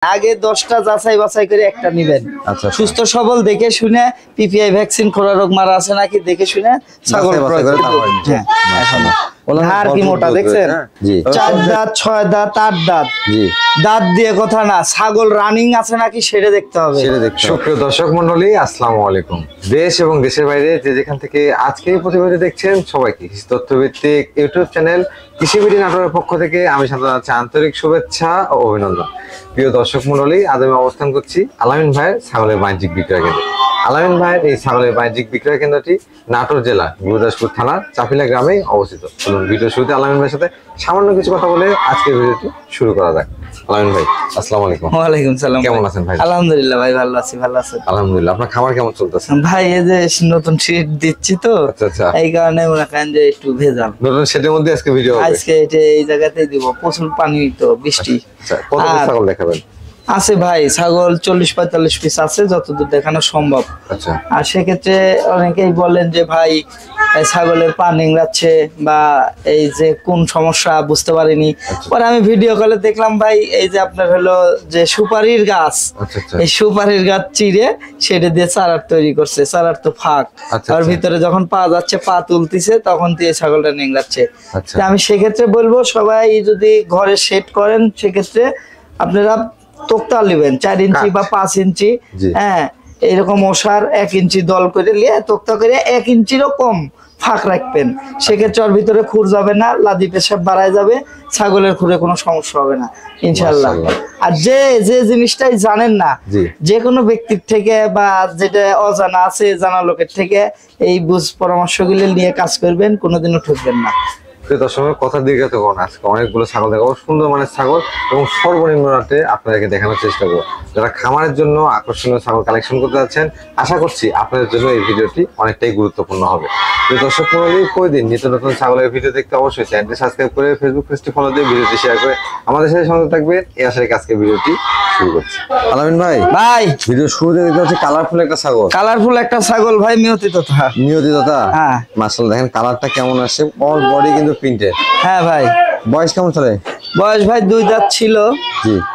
আগে 10টা যাচাই বাছাই করে একটা নেবেন। আচ্ছা, সুস্থ সবল দেখে শুনে পিপিআই ভ্যাকসিন খোরা রোগ মারা আছে নাকি দেখে শুনে ছাগল ক্রয় করতে হবে। হ্যাঁ, এখন ধার কি মোটা দেখছেন? 4 দাঁত 6 দাঁত 8 দাঁত। জি, দাঁত দিয়ে কথা না, ছাগল রানিং আছে নাকি সেটা দেখতে হবে। সুপ্রিয় দর্শক মণ্ডলী, আসসালামু আলাইকুম। দেশ এবং দেশের বাইরে যে যেখান থেকে আজকে এই প্রতিবেদন দেখছেন সবাইকে তথ্যভিত্তিক ইউটিউব চ্যানেল কৃষিবিডি নাটোরের পক্ষ থেকে আমি জানাচ্ছি আন্তরিক শুভেচ্ছা ও অভিনন্দন। প্রিয় দর্শক মণ্ডলী, আজ আমি অবস্থান করছি আলামিন ভাইয়ের ছাগলের বাণিজ্যিক বিক্রয় কেন্দ্রে। আলামিন ভাইয়ের এই ছাগলের বাণিজ্যিক বিক্রয় কেন্দ্রটি নাটোর জেলা গুরুদাসপুর থানার চাপিলা গ্রামে অবস্থিত। চলুন ভিডিও শুরুতে আলামিন ভাইয়ের সাথে সামান্য কিছু কথা বলে আজকের ভিডিওটি শুরু করা যাক। আলামিন ভাই, আসসালামু আলাইকুম। ওয়ালাইকুম সালাম। কেমন আছেন ভাই? আলহামদুলিল্লাহ ভাই, ভালো আছি। ভালো আছেন? আলহামদুলিল্লাহ। আপনার খাবার কেমন চলতেছে ভাই? এই যে নতুন শীট দিচ্ছি তো, এই কারণে মনে করেন যে একটু ভেজাল। নতুন শীটের মধ্যে আজকে ভিডিও হবে। আজকে এই জায়গাতেই দিব, প্রচুর পানি তো, বৃষ্টি। কত ছাগল দেখাবেন? আছে ভাই ছাগল 40-45 পিস আছে, যতদূর দেখানো সম্ভব। আচ্ছা। আর সেক্ষেত্রে অনেকেই বলেন যে ভাই ছাগলের পা নিংড়াচ্ছে বা এই যে কোন সমস্যা বুঝতে পারিনি। পরে আমি ভিডিও কলে দেখলাম ভাই, এই যে আপনার হলো যে সুপারির গাছ, এই সুপারির গাছ চিড়ে সেটা দিয়ে চারার তৈরি করছে। চারার তো ফাঁক, আর ভিতরে যখন পা যাচ্ছে, পা তুলতিছে, তখন দিয়ে ছাগলটা নিংড়াচ্ছে। আমি সেক্ষেত্রে বলবো সবাই যদি ঘরে সেট করেন, সেক্ষেত্রে আপনারা তোক্তা নেবেন 4 ইঞ্চি বা 5 ইঞ্চি। হ্যাঁ, এরকম ওষার 1 ইঞ্চি দল করে নিয়ে তোক্তা করে 1 ইঞ্চিরও কম ফাঁক রাখবেন। সেক্ষেত্রে ওর ভিতরে খুর যাবে না, লাদি পেশাব বাড়ায় যাবে, ছাগলের খুরে কোনো সমস্যা হবে না ইনশাল্লাহ। আর যে জিনিসটাই জানেন না, যে কোনো ব্যক্তির থেকে বা যেটা অজানা আছে জানা লোকের থেকে এই বুঝ পরামর্শগুলি নিয়ে কাজ করবেন, কোনোদিনও ঠকবেন না। দর্শকের কথা দীর্ঘায়িত করুন, আজকে অনেকগুলো ছাগল দেখাবো, সুন্দর মানের ছাগল এবং সর্বনিম্ন রাতে আপনাদেরকে দেখানোর চেষ্টা করবো। যারা খামারের জন্য আকর্ষণীয় ছাগল কালেকশন করতে যাচ্ছেন, আশা করছি আপনাদের জন্য এই ভিডিওটি অনেকটাই গুরুত্বপূর্ণ হবে। দর্শক মণ্ডলী, প্রতিদিন নিত্য নতুন ছাগলের ভিডিও দেখতে অবশ্যই চ্যানেলটি সাবস্ক্রাইব করে ফেসবুক পেজটি ফলো দিয়ে ভিডিওটি শেয়ার করে আমাদের সাথে সঙ্গে থাকবেন। এই আশায় আজকে ভিডিওটি শুরু করছি। আলামিন ভাই, ভিডিও শুরুতে দেখতে হচ্ছে কালারফুল একটা ছাগল। কালারফুল একটা ছাগল ভাই, মিয়তি তোতা। হ্যাঁ, মাশাআল্লাহ, দেখেন কালারটা কেমন আসছে, অল বডি কিন্তু প্রিন্টেড। হ্যাঁ ভাই। বয়স কেমন চলে? বয়স ভাই 2 দাঁত ছিল,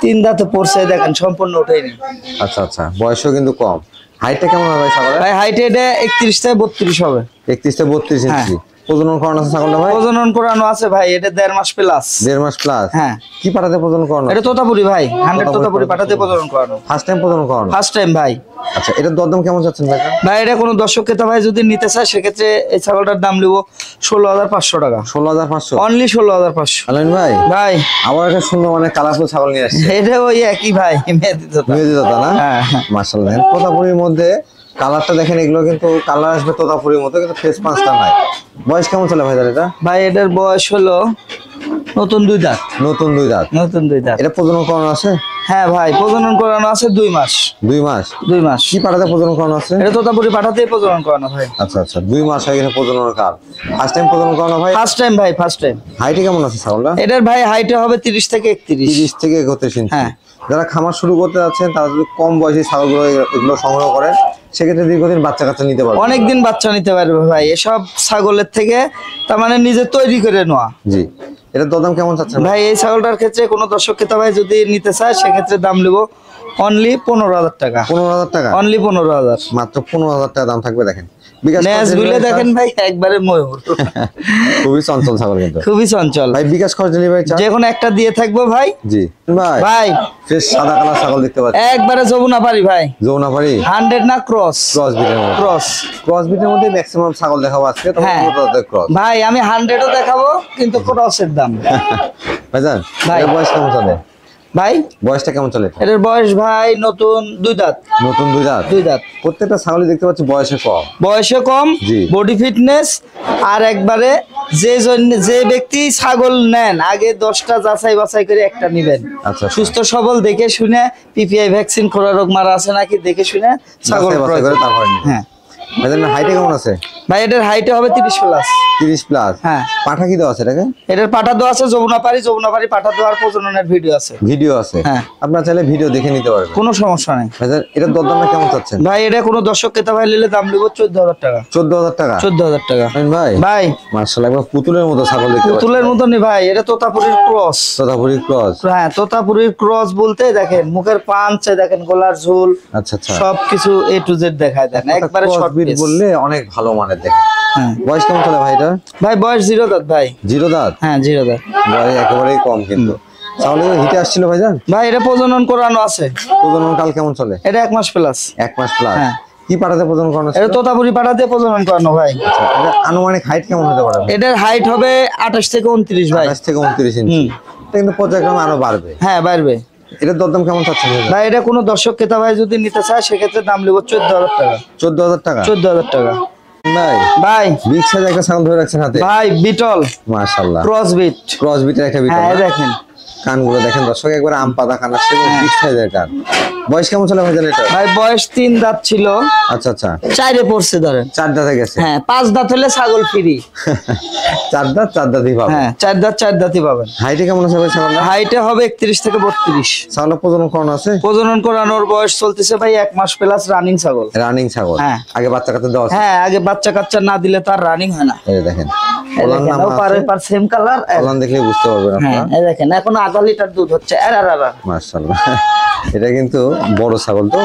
3 দাঁতে পড়ছে, দেখেন সম্পূর্ণ ওঠেনি। আচ্ছা আচ্ছা, বয়সও কিন্তু কম। হাইটটা কেমন হবে ছাগলের? ভাই হাইট এটা 31 থেকে 32 হবে। 31 থেকে 32 ইঞ্চি। প্রজনন করানো আছে ছাগলটা ভাই? প্রজনন করানো আছে ভাই, এটা 1.5 মাস প্লাস। 1.5 মাস প্লাস। হ্যাঁ। কি পাঠাতে প্রজনন করানো? এটা তোতাপুরি ভাই, 100 তোতাপুরি পাঠাতে প্রজনন করানো। ফার্স্ট টাইম প্রজনন করানো? ফার্স্ট টাইম ভাই। আচ্ছা, এটা দরদাম কেমন যাচ্ছেন ভাই? ভাই এটা কোনো দর্শক ক্রেতা ভাই যদি নিতে চায়, সেক্ষেত্রে এই ছাগলটার দাম নিব 16,500 টাকা। 16,500? অনলি 16,500। আলামিন ভাই, ভাই আবার একটা সুন্দর মানে কালারফুল ছাগল নিয়ে আসছে। এটা ওই একই ভাই, মেহেদি তোতা না? হ্যাঁ, মাশাআল্লাহ। তোতাপুরির মধ্যে কালারটা দেখেন, এগুলো কিন্তু কালার আসবে তোতাপুরির মতো, কিন্তু ফেস পাঁচটা নাই। বয়স কেমন চলে ভাই এটা? ভাই এটার বয়স হলো নতুন 2 দাঁত। নতুন 2 দাঁত। নতুন 2 দাঁত। এটা প্রজনন করানো আছে? হ্যাঁ ভাই, প্রজনন করানো আছে 2 মাস। 2 মাস? 2 মাস। কি পাঠাতে প্রজনন করানো আছে? এটা তোতাপুরি পাঠাতেই প্রজনন করানো ভাই। আচ্ছা আচ্ছা, 2 মাস হয়ে গেছে প্রজননের কাল। ফার্স্ট টাইম প্রজনন করানো ভাই? ফার্স্ট টাইম ভাই, ফার্স্ট টাইম। হাইটে কেমন আছে ছাগলটা? এটার ভাই হাইটে হবে 30 থেকে 31। 30 থেকে 31 ইঞ্চি। হ্যাঁ। যারা খামার শুরু করতে যাচ্ছেন, তারা যদি কম বয়সী ছাগলগুলো এগুলো সংগ্রহ করেন, সেক্ষেত্রে দীর্ঘদিন বাচ্চা কাচ্চা নিতে পারবে। অনেকদিন বাচ্চা নিতে পারবে ভাই এসব ছাগলের থেকে, তার মানে নিজে তৈরি করে নেওয়া। জি। এটা দরদাম কেমন চাচ্ছেন ভাই? এই ছাগলটার ক্ষেত্রে কোনো দর্শক ক্রেতা ভাই যদি নিতে চায়, সেক্ষেত্রে দাম নেব অনলি 15,000 টাকা। 15,000 টাকা? অনলি 15,000। মাত্র 15,000 টাকা দাম থাকবে। দেখেন দেখেন ভাই, একবারে ময়ূর। খুবই চঞ্চল ছাগল কিন্তু, খুবই চঞ্চল ভাই। বিকাশ খরচ ডেলিভারি চার্জ যে কোনো একটা দিয়ে থাকবো ভাই। জি ভাই। ভাই ফ্রেশ সাদা কালার ছাগল দেখতে পাচ্ছি, একবারে যমুনাপাড়ি ভাই। যমুনাপাড়ি 100 না ক্রস? ক্রস বিটের মধ্যে। ক্রস বিটের মধ্যে ম্যাক্সিমাম ছাগল দেখাবো আজকে। ক্রস ভাই আমি 100ও দেখাবো, কিন্তু ক্রসের দাম। ভাইজান, ভাই বয়স কেমন চলে ভাই? বয়সটা কেমন চলে? এটার বয়স ভাই নতুন 2 দাঁত। নতুন 2 দাঁত? 2 দাঁত। প্রত্যেকটা ছাগলই দেখতে পাচ্ছি বয়সে কম। বয়সে কম, বডি ফিটনেস। আর একবারে যে ব্যক্তি ছাগল নেন, আগে 10টা যাচাই বাছাই করে একটা নেবেন। আচ্ছা। সুস্থ সবল দেখে শুনে, পিপিআই ভ্যাকসিন খোরা রোগ মারা আছে নাকি দেখে শুনে ছাগল ক্রয় করে তারপর। হ্যাঁ, ভাইজান হাইটে কেমন আছে? ভাই এটার হাইটে হবে 30 প্লাস। 30 প্লাস। হ্যাঁ। পাঠা কি দেওয়া আছে এটাকে? এটার পাঠা দেওয়া আছে যমুনাপাড়ি পাঠা দেওয়ার প্রজননের ভিডিও আছে। ভিডিও আছে? হ্যাঁ। আপনারা চাইলে ভিডিও দেখে নিতে পারবেন, কোনো সমস্যা নেই। ভাইজান এটার দরদামটা কেমন চাচ্ছেন? ভাই এটা কোনো দর্শক ক্রেতা ভাই নিলে দাম নিব 14000 টাকা। 14000 টাকা? 14000 টাকা। ভাই ভাই মাশাআল্লাহ একবার পুতুলের মতো ছাগল দেখতে পাচ্ছি। পুতুলের মতনই ভাই, এটা তোতাপুরীর ক্রস। তোতাপুরি ক্রস? হ্যাঁ, তোতাপুরীর ক্রস বলতে দেখেন মুখের পাঁচ, দেখেন গলার ঝুল, আচ্ছা আচ্ছা, সবকিছু এ টু জেড দেখায় দেন, একবারে শর্ট বিট বললে অনেক ভালো মানের দেখেন। হ্যাঁ। বয়স কেমন চলে ভাই এটা? ভাই বয়স 0 দাঁত ভাই। 0 দাঁত? হ্যাঁ 0 দাঁত। বয়স একেবারেই কম কিন্তু। তাহলে হিটে আসছিল ভাইজান? ভাই এটা প্রজনন করানো আছে। প্রজনন কাল কেমন চলে? এটা 1 মাস প্লাস। 1 মাস প্লাস। হ্যাঁ। কি পাঠাতে প্রজনন করানো ছিল? এটা তোতাপুরি পাঠা দিয়ে প্রজনন করানো ভাই। আচ্ছা, এটা আনুমানিক হাইট কেমন হতে পারে? এটার হাইট হবে 28 থেকে 29 ভাই। 28 থেকে 29 ইঞ্চি। এটা কিন্তু পর্যায়ক্রমে আরো বাড়বে। হ্যাঁ বাড়বে। এটার দরদাম কেমন চাচ্ছেন ভাই এটা কোনো দর্শক ক্রেতা ভাই যদি নিতে চায় সেক্ষেত্রে দাম নেব 14000 টাকা। 14000 টাকা? 14000 টাকা। ভাই ভাই বিগ সাইজ একটা ছাগল ধরে রাখছেন হাতে। ভাই বিটল মাশাআল্লাহ, ক্রস বিট। ক্রস বিটের একটা বিটল। হ্যাঁ দেখেন কানগুলো দেখেন দর্শক, একবার আম পাতা কান আসছে এবং বিগ সাইজের কান। বয়স কেমন চলে ভাইজান এটা? ভাই বয়স 3 দাঁত ছিল, আচ্ছা আচ্ছা, 4 পড়ছে ধরেন। 4 দাঁতে গেছে? হ্যাঁ 5 দাঁত হলে ছাগল ফ্রি। 4 দাঁত 4 দাঁতই পাবেন। হ্যাঁ 4 দাঁতই পাবেন। হাইটে কেমন আছে ভাই ছাগলটা? হাইটে হবে 31 থেকে 32। ছাগলের প্রজনন করানো আছে? প্রজনন করানোর বয়স চলতেছে ভাই 1 মাস প্লাস, রানিং ছাগল। রানিং ছাগল? হ্যাঁ। আগে বাচ্চা কাচ্চা দেওয়া আছে? হ্যাঁ আগে বাচ্চা কাচ্চা না দিলে তার রানিং হয় না। এই দেখেন এই ওলান দেখেন, নাম ও পার সেম কালার। ওলান দেখলে বুঝতে পারবেন হ্যাঁ আপনারা। এই দেখেন এখন আধা লিটার দুধ হচ্ছে। মাশাআল্লাহ, এটা কিন্তু বড় ছাগল তো,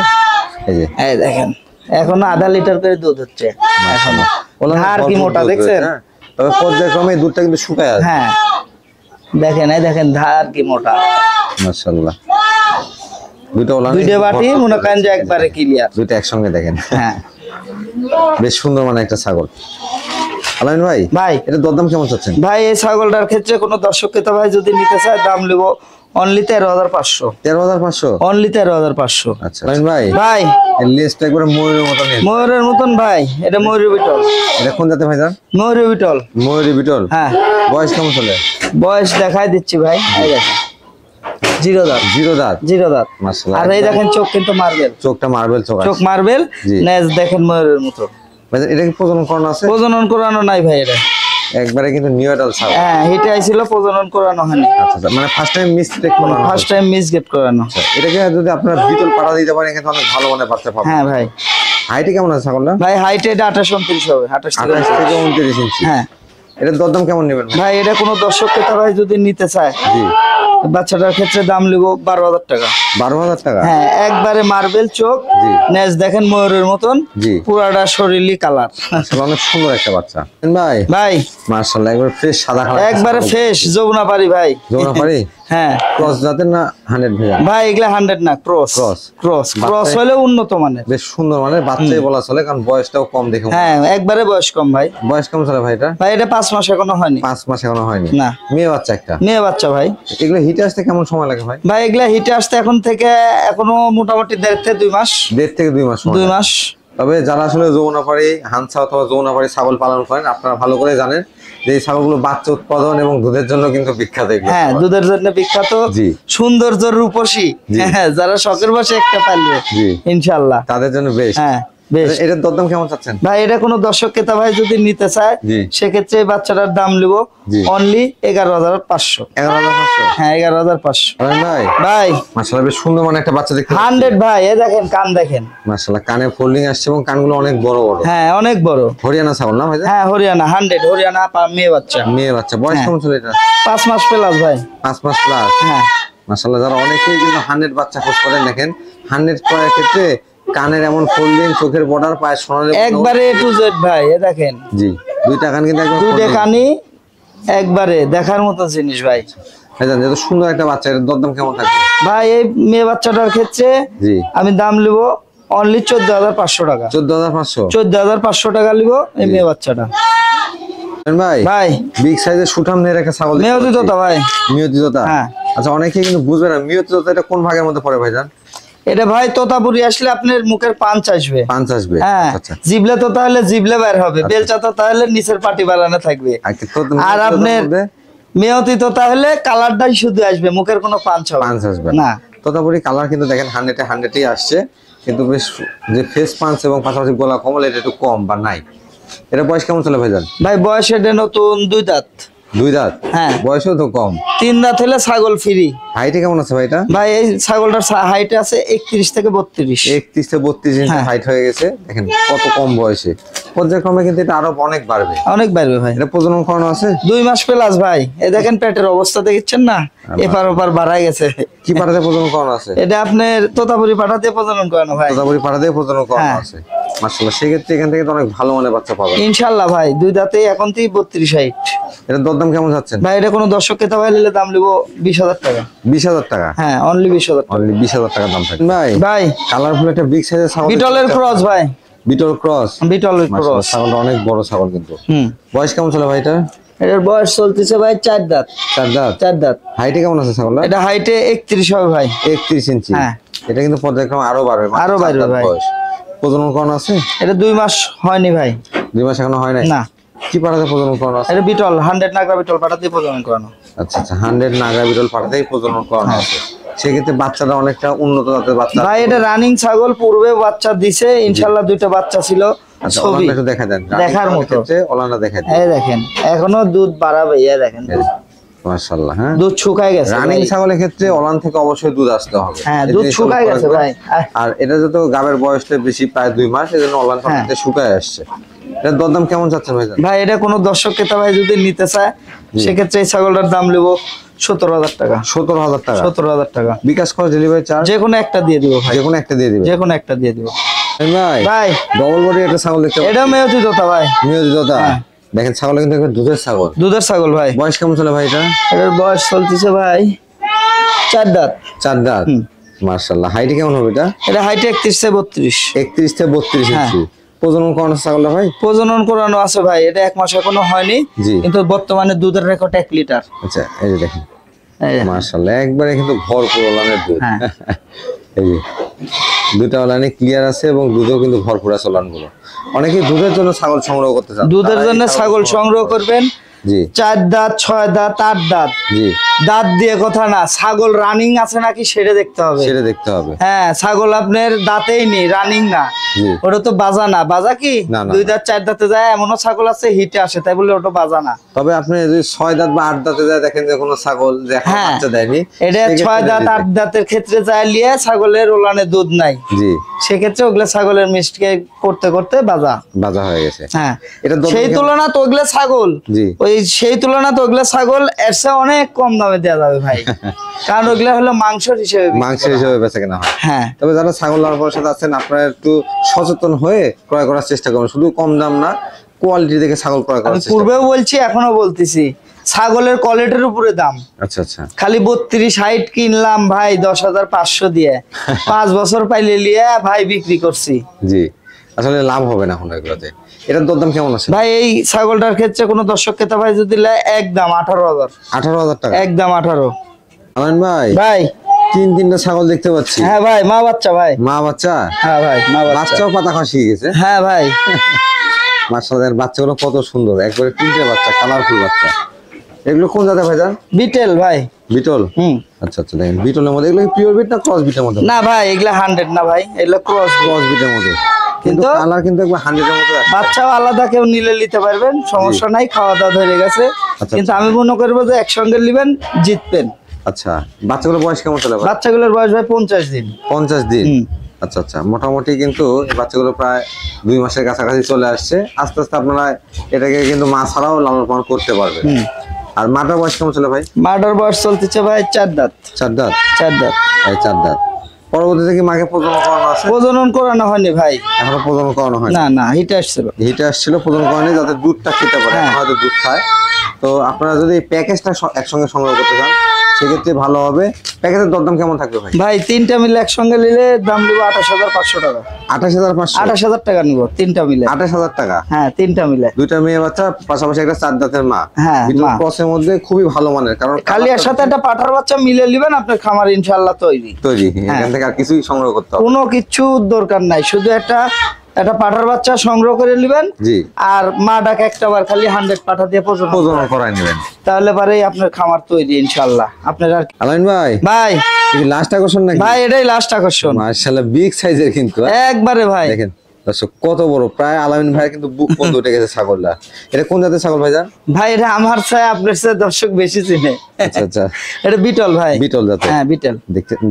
এই যে এই দেখেন এখনো আধা লিটার করে দুধ হচ্ছে। এখনো আর কি মোটা দেখছেন? তবে পর্যায়ক্রমে দুধটা কিন্তু শুকায় আসবে। হ্যাঁ দেখেন, এই দেখেন ধার কি মোটা। মাশাআল্লাহ, দুটো ওলান দুইটা বাটি মনে করেন যে একবারে ক্লিয়ার। দুটো একসঙ্গে দেখেন। হ্যাঁ বেশ সুন্দর মানে একটা ছাগল। আলামিন ভাই, ভাই এটা দরদাম কেমন চাচ্ছেন? ভাই এই ছাগলটার ক্ষেত্রে কোনো দর্শক ক্রেতা ভাই যদি নিতে চায় দাম নেব অনলি 13500। 13500? অনলি 13500। আচ্ছা আলামিন ভাই, ভাই এর লেজটা একবারে ময়ূরের মতো নেই? ময়ূরের মতন ভাই, এটা ময়ূরী বিটল। এটা কোন জাতের ভাইজান? ময়ূরী বিটল। ময়ূরী বিটল? হ্যাঁ। বয়স কেমন চলে? বয়স দেখাই দিচ্ছি ভাই, এই দেখেন 0 দাঁত। 0 দাঁত? 0 দাঁত। মাশাআল্লাহ, আর এই দেখেন চোখ কিন্তু মার্বেল। চোখটা মার্বেল চোখ চোখ আছে। মার্বেল, জি। নেজ দেখেন ময়ূরের মতো। ভাইজান এটা কি প্রজনন করানো আছে? প্রজনন করানো নাই ভাই এটা। একবারে কিন্তু নিউ অ্যাডাল্ট ছাগল। হ্যাঁ হিটে আইছিল, প্রজনন করানো হয়নি। আচ্ছা আচ্ছা, মানে ফার্স্ট টাইম মিসটেক করানো। ফার্স্ট টাইম মিসগেট করানো। এটাকে যদি আপনারা বিটল পাঠা দিতে পারেন এখানে অনেক ভালো মানে বাচ্চা পাবেন। হ্যাঁ ভাই। হাইটে কেমন আছে ছাগলটা? ভাই হাইটে এটা 28 29 হবে। 28 থেকে 28 থেকে 29 ইঞ্চি। হ্যাঁ এটার দরদাম কেমন নেবেন ভাই, এটা কোনো দর্শক ক্রেতা ভাই যদি নিতে চায় জি? বাচ্চাটার ক্ষেত্রে দাম নেব 12000 টাকা। 12000 টাকা? হ্যাঁ একবারে মার্বেল চোখ, জি। নেজ দেখেন ময়ূরের মতন, জি। পুরাটা শরীরই কালার। আসলে অনেক সুন্দর একটা বাচ্চা ভাই। ভাই মাশাআল্লাহ, একবার ফ্রেশ সাদা কালার। একবারে ফ্রেশ যমুনাপাড়ি ভাই। যমুনাপাড়ি? হ্যাঁ ক্রস জাতের না 100 ভেজা? ভাই এগুলা 100 না, ক্রস। Cross। ক্রস বাচ্চায়- হলে উন্নত মানের। বেশ সুন্দর মানে বাচ্চাই বলা চলে, কারণ বয়সটাও কম দেখে। হ্যাঁ একবারে বয়স কম ভাই। বয়স কেমন চলে ভাই এটা? ভাই এটা 5 মাস এখনো হয়নি। 5 মাস এখনো হয়নি? না। মেয়ে বাচ্চা একটা? মেয়ে বাচ্চা ভাই। এগুলো হিটে আসতে কেমন সময় লাগে ভাই? ভাই এগুলা হিটে আসতে এখন থেকে এখনো মোটামুটি 1.5 থেকে 2 মাস। 1.5 থেকে 2 মাস সময় 2 লাগে। মাস। তবে যারা আসলে যমুনাপাড়ি হানসা অথবা যমুনাপাড়ি ছাগল পালন করেন আপনারা ভালো করে জানেন যে এই ছাগলগুলো বাচ্চা উৎপাদন এবং দুধের জন্য কিন্তু বিখ্যাত। এগুলো হ্যাঁ দুধের জন্য বিখ্যাত। জি। সৌন্দর্যের রূপসী। জি। হ্যাঁ যারা শখের বসে একটা পালবে জি। ইনশাআল্লাহ তাদের জন্য বেশ। হ্যাঁ বেশ। এটার দরদাম কেমন চাচ্ছেন? ভাই এটা কোনো দর্শক ক্রেতা ভাই যদি নিতে চায় জি। সেক্ষেত্রে এই বাচ্চাটার দাম নেব জি। অনলি 11500। 11500? হ্যাঁ 11500। ভাই ভাই মাশাআল্লাহ, বেশ সুন্দর মানে একটা বাচ্চা দেখতে। 100 ভাই, এই দেখেন কান দেখেন। মাশাআল্লাহ, কানে ফোল্ডিং আসছে এবং কানগুলো অনেক বড় বড়। হ্যাঁ অনেক বড়। হরিয়ানা ছাগল না ভাই? হ্যাঁ হরিয়ানা 100 হরিয়ানা মেয়ে বাচ্চা। মেয়ে বাচ্চা। বয়স হ্যাঁ। কেমন চলে এটা? 5 মাস প্লাস ভাই। 5 মাস প্লাস? হ্যাঁ মাশাআল্লাহ, যারা অনেকেই কিন্তু 100 বাচ্চা খোঁজ করেন দেখেন 100 করার ক্ষেত্রে কানের এমন ফোল্ডিং, চোখের বর্ডার, পায়ে সোনালী একবারে A to Z ভাই, এই দেখেন জি দুইটা কান কিন্তু একদম দুইটা folding। কানি একবারে দেখার মতো জিনিস ভাই। ভাইজান এত সুন্দর একটা বাচ্চা, এর দরদাম কেমন থাকবে? ভাই এই মেয়ে বাচ্চাটার ক্ষেত্রে জি। আমি দাম নেব অনলি 14500 টাকা। 14500? 14500 টাকা নিব এই মেয়ে বাচ্চাটা। ভাই ভাই বিগ সাইজের সুঠাম নিয়ে একটা ছাগল দেখতে মেয়তি পাচ্ছি। তোতা ভাই। মিয়তি তোতা? হ্যাঁ। আচ্ছা, অনেকেই কিন্তু বুঝবে না মিয়তি তোতা এটা কোন ভাগের মধ্যে পড়ে ভাইজান? এটা ভাই তোতাপুরি আসলে আপনার মুখের পাঞ্চ আসবে। পাঁচ আসবে? হ্যাঁ আচ্ছা। জিবলে তোতা হলে জিবলে বের হবে, বেলচা তোতা হলে নিচের পাটি বাড়ানো থাকবে। আর আপনার মেয়তি তোতা হলে কালারটাই শুধু আসবে, মুখের কোনো পাঞ্চ হবে পাঁচ আসবে না। তোতাপুরি কালার কিন্তু দেখেন 100-এ 100ই আসছে। কিন্তু বেশ যে ফেস পাঞ্চ এবং পাশাপাশি গলা কমল এটা একটু কম বা নাই। এটা বয়স কেমন চলে ভাইজান? ভাই বয়স এটা নতুন 2 দাঁত। 2 দাঁত? হ্যাঁ। বয়সও তো কম। 3 দাঁত হলে ছাগল ফ্রি। হাইটে কেমন আছে ভাই এটা? ভাই এই ছাগলটার হাইট আছে 31 থেকে 32। 31 থেকে 32 ইঞ্চি হ্যাঁ। হাইট হয়ে গেছে। দেখেন কত কম বয়সে, পর্যায়ক্রমে কিন্তু এটা আরো অনেক বাড়বে। অনেক বাড়বে ভাই। এটা প্রজনন করানো আছে? 2 মাস প্লাস ভাই। এই দেখেন পেটের অবস্থা দেখছেন না, এপার ওপার বাড়ায় গেছে। কি পাঠাতে প্রজনন করানো আছে? এটা আপনার তোতাপুরি পাঠাতে প্রজনন করানো ভাই। তোতাপুরি পাঠাতে প্রজনন করানো হ্যাঁ। আছে। মাশাআল্লাহ, সেক্ষেত্রে এখান থেকে তো অনেক ভালো মানের বাচ্চা পাবেন ইনশাআল্লাহ ভাই। 2 দাঁতে এখন থেকে 32 হাইট। এটা দরদাম কেমন যাচ্ছেন ভাই এটা কোনো দর্শক ক্রেতা ভাই নিলে দাম নিব 20,000 টাকা। 20,000 টাকা? হ্যাঁ, অনলি 20,000 টাকা। অনলি 20,000 টাকা দাম থাকে ভাই। ভাই কালারফুল একটা বিগ সাইজের ছাগল। বিটলের ক্রস ভাই। বিটল ক্রস? বিটলের ক্রস। ছাগলটা অনেক বড় ছাগল কিন্তু। বয়স কেমন চলে ভাই এটা? এটার বয়স চলতেছে ভাই 4 দাঁত। 4 দাঁত? 4 দাঁত। হাইটে কেমন আছে ছাগলটা? এটা হাইটে 31 হবে ভাই। 31 ইঞ্চি? হ্যাঁ। এটা কিন্তু পর্যায়ক্রমে আরো বাড়বে। আরো বাড়বে ভাই। বয়স প্রজনন করানো আছে? এটা 2 মাস হয়নি ভাই। 2 মাস এখনো হয় নাই? না। কি পাঠাতে প্রজনন করানো আছে? এটা বিটল 100 নাগরা বিটল পাঠাতে প্রজনন করানো। আচ্ছা আচ্ছা, 100 নাগা বিটল পাঠাতেই প্রজনন করানো আছে। সেক্ষেত্রে বাচ্চাটা অনেকটা উন্নত জাতের বাচ্চা। ভাই এটা রানিং ছাগল, পূর্বে বাচ্চা দিছে ইনশাআল্লাহ। 2টা বাচ্চা ছিল। আচ্ছা, ছবি ওলানটা একটু দেখা দেন। দেখার মতো। ওলানটা দেখা দেন। এই দেখেন এখনো দুধ বাড়াবে। এই দেখেন মাশাআল্লাহ। হ্যাঁ, দুধ শুকায় গেছে রানিং ভাই। ছাগলের ক্ষেত্রে ওলান থেকে অবশ্যই দুধ আসতে হবে। হ্যাঁ, এই দুধ জিনিসটা শুকায় লক্ষ্য গেছে রাখবেন। ভাই। আর এটা যত গাবের বয়সটা বেশি, প্রায় 2 মাস, এজন্য ওলানটা হ্যাঁ। অনেকটা শুকায় আসছে। এর দরদাম কেমন যাচ্ছে ভাই? ভাই এটা কোনো দর্শক ক্রেতা ভাই যদি নিতে চায় সেক্ষেত্রে এই ছাগলটার দাম নেব 17,000 টাকা। 17,000 টাকা? 17,000 টাকা। বিকাশ খরচ, ডেলিভারি চার্জ? যে কোনো একটা দিয়ে দিব ভাই। যে কোনো একটা দিয়ে দিবেন? যে কোনো একটা দিয়ে দিব ভাই। ভাই ডবল বডি একটা ছাগল দেখতে এটা মেয়তি তোতা ভাই। নিয়োজিততা? হ্যাঁ। দেখেন ছাগল কিন্তু একটা দুধের ছাগল। দুধের ছাগল ভাই। বয়স কেমন চলে ভাই এটা? এটার বয়স চলতেছে ভাই 4 দাঁত। 4 দাঁত? মাশাআল্লাহ। হাইট কেমন হবে এটা? এটা হাইটে 31 থেকে 32। 31 থেকে 32 হ্যাঁ। ইঞ্চি। প্রজনন করানো ছাগলটা ভাই? প্রজনন করানো আছে ভাই। এটা 1 মাস এখনো হয়নি, জি। কিন্তু বর্তমানে দুধের রেকর্ড 1 লিটার। আচ্ছা, এই যে দেখেন এই যে। মাশাআল্লাহ, একবারে কিন্তু ভরপুর ওলানের দুধ। হ্যাঁ। এই যে দুটা ওলানে ক্লিয়ার আছে এবং দুধেও কিন্তু ভরপুর আছে ওলানগুলো। অনেকেই দুধের জন্য ছাগল সংগ্রহ করতে চান। দুধের তারা এই জন্য ছাগল সংগ্রহ করবেন। জি 4 দাঁত, 6 দাঁত, 8 দাঁত। জি, দাঁত দিয়ে কথা না, ছাগল রানিং আছে নাকি সেটা দেখতে হবে। সেটা দেখতে হবে। হ্যাঁ, ছাগল আপনার দাঁতেই নেই, রানিং না। জি। ওটা তো বাজা না। বাজা কি না, না, 2 দাঁত 4 দাঁতে যায় এমনও ছাগল আছে হিটে আসে, তাই বলে ওটা বাজা না। তবে আপনি যদি 6 দাঁত বা 8 দাঁতে যায় দেখেন যে কোনো ছাগল যে এখনো হ্যাঁ। বাচ্চা দেয়নি, এটা সেক্ষেত্রে 6 দাঁত, দিতে- 8 দাঁতের ক্ষেত্রে যায় লিয়ে ছাগলের ওলানে দুধ নাই, জি, সেক্ষেত্রে ওগুলা ছাগলের মিষ্টিকে করতে করতে বাজা। বাজা হয়ে গেছে। হ্যাঁ, এটা দরদাম সেই কেমন? তুলনা তো ওগুলা ছাগল, জি। সেই তুলনা তো ওগুলা ছাগল এর চেয়ে অনেক কম দামে দেওয়া যাবে ভাই। কারণ ওগুলা হলো মাংসের হিসেবে বিক্রি মাংস করা। হিসেবে বেচা কেনা হয়। হ্যাঁ, তবে যারা ছাগল লালনের সাথে আছেন আপনারা একটু সচেতন হয়ে ক্রয় করার চেষ্টা করুন। শুধু কম দাম না, কোয়ালিটি দেখে ছাগল ক্রয় করার আমি চেষ্টা করুন। পূর্বেও বলছি এখনো বলতেছি, ছাগলের কোয়ালিটির উপরে দাম। আচ্ছা আচ্ছা, খালি 32 হাইট কিনলাম ভাই 10,500 দিয়ে, 5 বছর পাইলে লিয়ে ভাই বিক্রি করছি। জি, আসলে লাভ হবে না এখন এগুলোতে। এটার দরদাম কেমন আছে ভাই এই ছাগলটার ক্ষেত্রে কোনো দর্শক ক্রেতা ভাই যদি নেয় একদম 18,000। 18,000 টাকা? একদম 18। আমিন ভাই, ভাই 3-3টা ছাগল দেখতে পাচ্ছি। হ্যাঁ ভাই, মা বাচ্চা ভাই। মা বাচ্চা? হ্যাঁ ভাই, মা বাচ্চা। বাচ্চাও পাতা খাওয়া শিখে গেছে। হ্যাঁ ভাই, মাশাআল্লাহ, বাচ্চাগুলো কত সুন্দর, একবারে 3টে বাচ্চা, কালারফুল বাচ্চা। এগুলো কোন জাতের ভাইজান? বিটেল ভাই। বিটল? আচ্ছা আচ্ছা, দেখেন বিটলের মধ্যে এগুলো পিওর বিট না ক্রস বিটের মধ্যে? না ভাই, এগুলা 100 না ভাই, এগুলা ক্রস। ক্রস বিটের মধ্যে, কিন্তু কিন্তু কালার কিন্তু একবার 100-এর মধ্যে আছে। বাচ্চাও আলাদা কেউ নিলে নিতে পারবেন, সমস্যা নাই, খাওয়া দাওয়া ধরে গেছে। আচ্ছা, কিন্তু আমি মনে করবো যে একসঙ্গে নিবেন জিতবেন। আচ্ছা, বাচ্চাগুলোর বয়স কেমন চলে ভাই? বাচ্চাগুলোর বয়স ভাই 50 দিন। 50 দিন? হুম। আচ্ছা আচ্ছা, মোটামুটি কিন্তু এই বাচ্চাগুলো প্রায় 2 মাসের কাছাকাছি চলে আসছে। আস্তে আস্তে আপনারা এটাকে কিন্তু মা ছাড়াও লালন পালন করতে পারবেন। আর মাটার বয়স কেমন চলে ভাই? মাটার বয়স চলতেছে ভাই 4 দাঁত। 4 দাঁত? 4 দাঁত। এই 4 দাঁত। পরবর্তীতে কি মাকে প্রজনন করানো আছে? প্রজনন করানো হয়নি ভাই। এখনো প্রজনন করানো হয় না না, হিটে আসছিল। হিটে আসছিল, প্রজনন করানো যাতে দুধটা খেতে পারে। হ্যাঁ। এখন হয়তো দুধ খায়। তো আপনারা যদি প্যাকেজটা একসঙ্গে সংগ্রহ করতে চান সেক্ষেত্রে ভালো হবে। প্যাকেজের দরদাম কেমন থাকবে ভাই? ভাই 3টা মিলে একসঙ্গে নিলে দাম নিব 28,500 টাকা। 28,500? 28,000 টাকা নিব 3টা মিলে। 28,000 টাকা? হ্যাঁ, 3টা মিলে। 2টা মেয়ে বাচ্চা, পাশাপাশি একটা 4 দাঁতের মা। হ্যাঁ, মা। ক্রসের মধ্যে খুবই ভালো মানের, কারণ খালি এর সাথে একটা পাঠার বাচ্চা মিলে নেবেন, আপনার খামার ইনশাআল্লাহ তৈরি। তৈরি। এখান থেকে আর কিছুই সংগ্রহ করতে হবে? কোনো কিছু দরকার নাই, শুধু একটা একটা পাঠার বাচ্চা সংগ্রহ করে নেবেন, জি, আর মা ডাক একটা বার খালি 100 পাঠা দিয়ে প্রজনন প্রজনন করাই নেবেন, তাহলে পরেই আপনার খামার তৈরি ইনশাআল্লাহ। আপনার আর আলামিন ভাই ভাই লাস্ট আকর্ষণ নাকি? ভাই এটাই লাস্ট আকর্ষণ, মাশাআল্লাহ বিগ সাইজের কিন্তু, একবারে ভাই। দেখেন দর্শক কত বড়, প্রায় আলামিন ভাই কিন্তু বুক পর্যন্ত উঠে গেছে ছাগলটা। এটা কোন জাতের ছাগল ভাইজান? ভাই এটা আমার চাই আপনার চাই দর্শক বেশি চিনে। আচ্ছা আচ্ছা, এটা বিটল ভাই, বিটল জাতের। হ্যাঁ বিটল।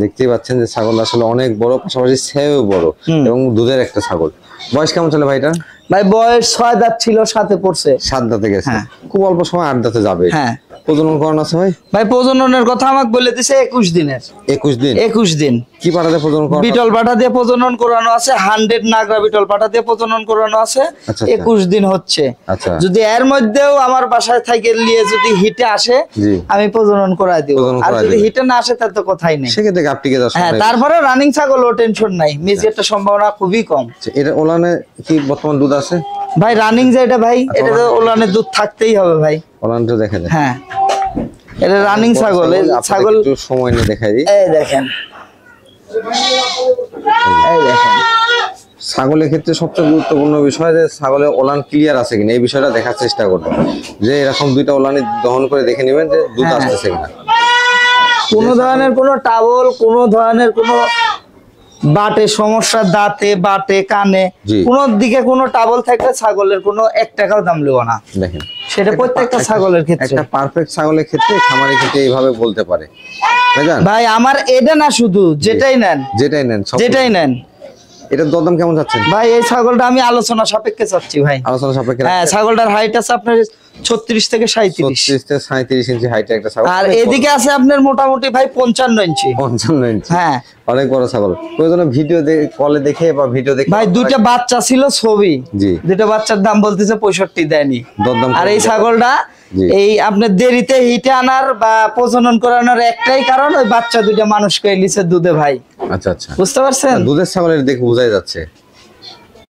দেখতেই পাচ্ছেন যে ছাগল আসলে অনেক বড়, পাশাপাশি সেও বড় এবং দুধের একটা ছাগল। বয়স কেমন চলে ভাইটা? ভাই বয়স 6 দাঁত ছিল, 7-এ পড়ছে। 7 দাঁতে গেছে, হ্যাঁ। খুব অল্প সময় 8 দাঁতে যাবে। হ্যাঁ প্রজনন করানো আছে ভাই? ভাই প্রজননের কথা আমাকে বলে দিছে 21 দিনের। 21 দিন? 21 দিন কি পাঠাতে প্রজনন করানো? বিটল পাঠা দিয়ে প্রজনন করানো আছে, 100 নাগরা বিটল পাঠা দিয়ে প্রজনন করানো আছে। আচ্ছা, 21 দিন হচ্ছে। আচ্ছা, যদি এর মধ্যেও আমার বাসায় থেকে নিয়ে যদি হিটে আসে জি, আমি প্রজনন করাই দিব, প্রজনন আর করায় যদি দিবেন। হিটে না আসে তার তো কথাই নেই। সেক্ষেত্রে গাপটিকে দর্শক হ্যাঁ তারপরে রানিং ছাগল ও টেনশন নাই, মিজেরটা সম্ভাবনা খুবই কম। এটা ওলানে কি বর্তমান দুধ আছে ভাই রানিং যেটা ভাই, এটা তো ওলানের দুধ থাকতেই হবে ভাই। ওলানটা দেখে দেন। হ্যাঁ এটা রানিং ছাগল। এই ছাগল একটু সময় নিয়ে দেখাই দিই। এই দেখেন, এই দেখেন। ছাগলের ক্ষেত্রে সবচেয়ে গুরুত্বপূর্ণ বিষয় যে ছাগলের ওলান ক্লিয়ার আছে কিনা, এই বিষয়টা দেখার চেষ্টা করবেন। যে এরকম দুইটা ওলানি দহন করে দেখে নেবেন যে দুধ হ্যাঁ। আসতেছে কিনা। কোনো ধরনের কোনো টাবল, কোনো ধরনের কোনো বাটে সমস্যা, দাঁতে বাটে কানে, জি। কোনো দিকে কোনো টাবল থাকলে ছাগলের কোনো 1 টাকাও দাম নেব না। দেখেন সেটা প্রত্যেকটা ছাগলের ক্ষেত্রে। একটা পারফেক্ট ছাগলের ক্ষেত্রে খামারের ক্ষেত্রে এইভাবে বলতে পারে, বুঝলেন? ভাই আমার এটা না, শুধু যেটাই নেন, যেটাই নেন সব। যেটাই নেন এটার দরদাম কেমন যাচ্ছেন ভাই, এই ছাগলটা আমি আলোচনা সাপেক্ষে চাচ্ছি ভাই। আলোচনা সাপেক্ষে? হ্যাঁ ছাগলটার হাইট আছে আপনার 36 থেকে 37, 36 থেকে 37 ইঞ্চি হাইটের একটা ছাগল। আর এদিকে আছে আপনার মোটামুটি ভাই 55 ইঞ্চি। 55 ইঞ্চি, হ্যাঁ অনেক বড় ছাগল। প্রয়োজনে ভিডিও কলে দেখে বা ভিডিও দেখে ভাই দুইটা বাচ্চা ছিল ছবি, জি, দুইটা বাচ্চার দাম বলতেছে 65 দেয়নি। দরদাম আর এই ছাগলটা জি। এই আপনার দেরিতে হিটে আনার বা প্রজনন করানোর একটাই কারণ, ওই বাচ্চা দুইটা মানুষকে লিছে দুধে ভাই। আচ্ছা আচ্ছা, বুঝতে পারছেন? দুধের ছাগলের দেখে বোঝাই যাচ্ছে।